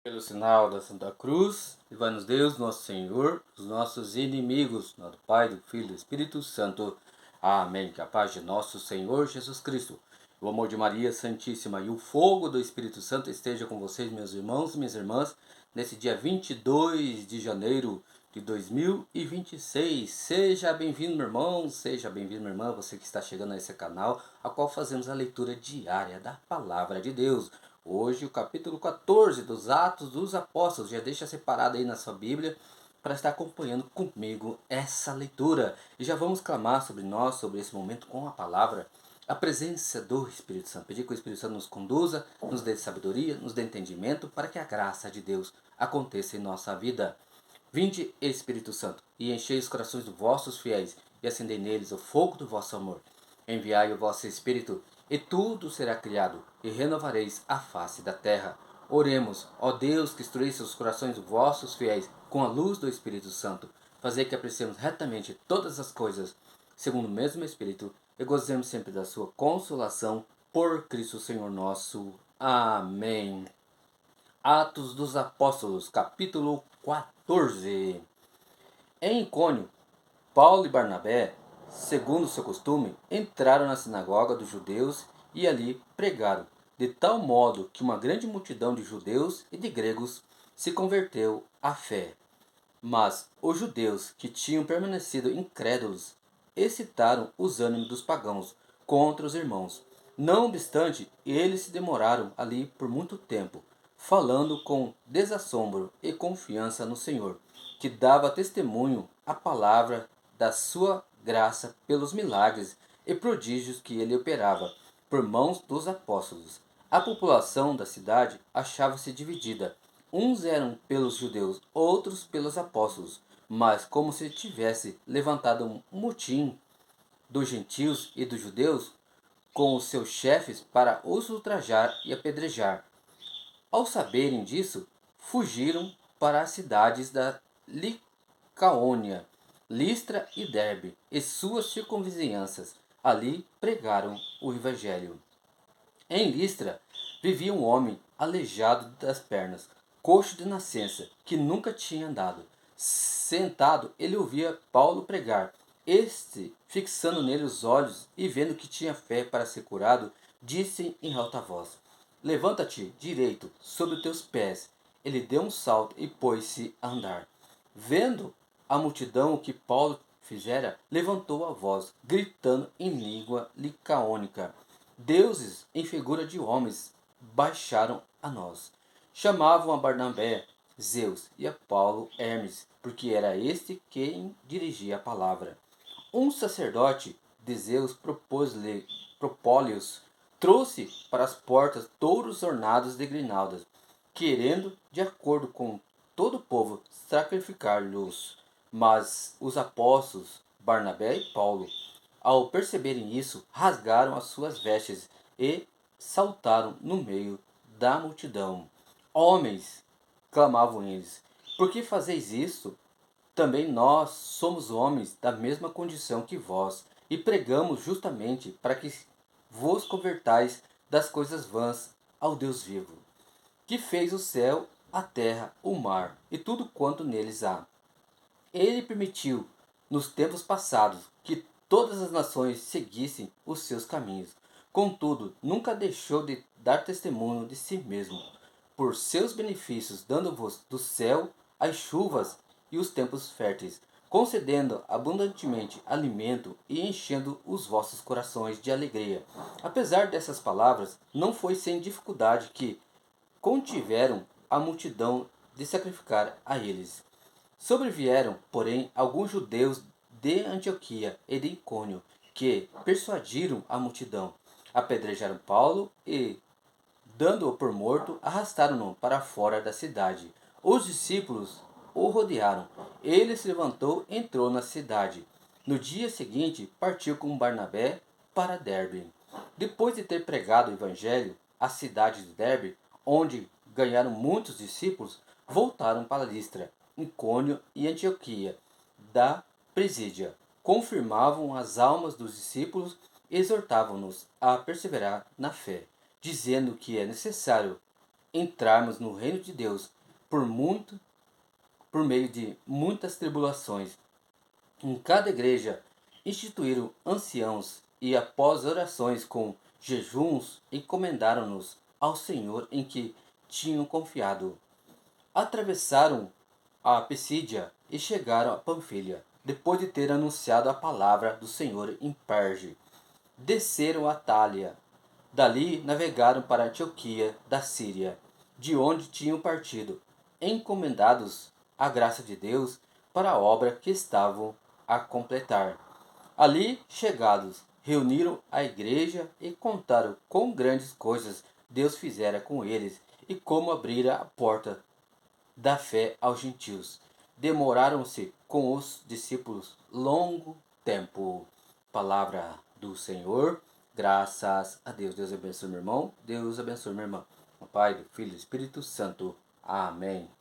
Pelo sinal da Santa Cruz, livrai-nos Deus, nosso Senhor, os nossos inimigos, do Pai, do Filho e do Espírito Santo. Amém. Que a paz de nosso Senhor Jesus Cristo, o amor de Maria Santíssima e o fogo do Espírito Santo esteja com vocês, meus irmãos e minhas irmãs, nesse dia 22 de janeiro de 2026. Seja bem-vindo, meu irmão, seja bem-vindo, minha irmã, você que está chegando a esse canal, a qual fazemos a leitura diária da Palavra de Deus. Hoje o capítulo 14 dos Atos dos Apóstolos, já deixa separado aí na sua Bíblia para estar acompanhando comigo essa leitura. E já vamos clamar sobre nós, sobre esse momento com a palavra, a presença do Espírito Santo. Pedir que o Espírito Santo nos conduza, nos dê sabedoria, nos dê entendimento, para que a graça de Deus aconteça em nossa vida. Vinde, Espírito Santo, e enchei os corações dos vossos fiéis, e acendei neles o fogo do vosso amor. Enviai o vosso Espírito, e tudo será criado, e renovareis a face da terra. Oremos, ó Deus, que instruísse os corações dos vossos fiéis com a luz do Espírito Santo. Fazei que apreciemos retamente todas as coisas, segundo o mesmo Espírito, e gozemos sempre da sua consolação, por Cristo Senhor nosso. Amém. Atos dos Apóstolos, capítulo 14. Em Icônio, Paulo e Barnabé, segundo seu costume, entraram na sinagoga dos judeus e ali pregaram, de tal modo que uma grande multidão de judeus e de gregos se converteu à fé. Mas os judeus que tinham permanecido incrédulos excitaram os ânimos dos pagãos contra os irmãos. Não obstante, eles se demoraram ali por muito tempo, falando com desassombro e confiança no Senhor, que dava testemunho à palavra da sua graça pelos milagres e prodígios que ele operava por mãos dos apóstolos. A população da cidade achava-se dividida. Uns eram pelos judeus, outros pelos apóstolos, mas como se tivesse levantado um motim dos gentios e dos judeus com os seus chefes para os ultrajar e apedrejar. Ao saberem disso, fugiram para as cidades da Licaônia, Listra e Derbe e suas circunvizinhanças. Ali pregaram o evangelho. Em Listra vivia um homem aleijado das pernas, coxo de nascença, que nunca tinha andado. Sentado, ele ouvia Paulo pregar. Este, fixando nele os olhos e vendo que tinha fé para ser curado, disse em alta voz: Levanta-te direito sobre os teus pés. Ele deu um salto e pôs-se a andar. Vendo a multidão o que Paulo fizera, levantou a voz, gritando em língua licaônica: Deuses em figura de homens baixaram a nós. Chamavam a Barnabé Zeus e a Paulo Hermes, porque era este quem dirigia a palavra. Um sacerdote de Zeus propôs-lhes, trouxe para as portas touros ornados de grinaldas, querendo, de acordo com todo o povo, sacrificar-lhes. Mas os apóstolos, Barnabé e Paulo, ao perceberem isso, rasgaram as suas vestes e saltaram no meio da multidão. Homens, clamavam eles, por que fazeis isto? Também nós somos homens da mesma condição que vós, e pregamos justamente para que vos convertais das coisas vãs ao Deus vivo, que fez o céu, a terra, o mar e tudo quanto neles há. Ele permitiu, nos tempos passados, que todas as nações seguissem os seus caminhos. Contudo, nunca deixou de dar testemunho de si mesmo, por seus benefícios, dando-vos do céu as chuvas e os tempos férteis, concedendo abundantemente alimento e enchendo os vossos corações de alegria. Apesar dessas palavras, não foi sem dificuldade que contiveram a multidão de sacrificar a eles. Sobrevieram, porém, alguns judeus de Antioquia e de Icônio, que persuadiram a multidão, apedrejaram Paulo e, dando-o por morto, arrastaram-no para fora da cidade. Os discípulos o rodearam. Ele se levantou e entrou na cidade. No dia seguinte, partiu com Barnabé para Derbe. Depois de ter pregado o evangelho à cidade de Derbe, onde ganharam muitos discípulos, voltaram para Listra, Icônio e Antioquia da Presídia. Confirmavam as almas dos discípulos e exortavam-nos a perseverar na fé, dizendo que é necessário entrarmos no reino de Deus por meio de muitas tribulações. Em cada igreja instituíram anciãos e, após orações com jejuns, encomendaram-nos ao Senhor em que tinham confiado. Atravessaram a Pisídia e chegaram a Panfilha, depois de ter anunciado a palavra do Senhor em Perge. Desceram a Tália. Dali navegaram para Antioquia da Síria, de onde tinham partido, encomendados à graça de Deus para a obra que estavam a completar. Ali chegados, reuniram a igreja e contaram quão grandes coisas Deus fizera com eles e como abrira a porta da fé aos gentios. Demoraram-se com os discípulos longo tempo. Palavra do Senhor. Graças a Deus. Deus abençoe meu irmão. Deus abençoe minha irmã. O Pai, do Filho e do Espírito Santo. Amém.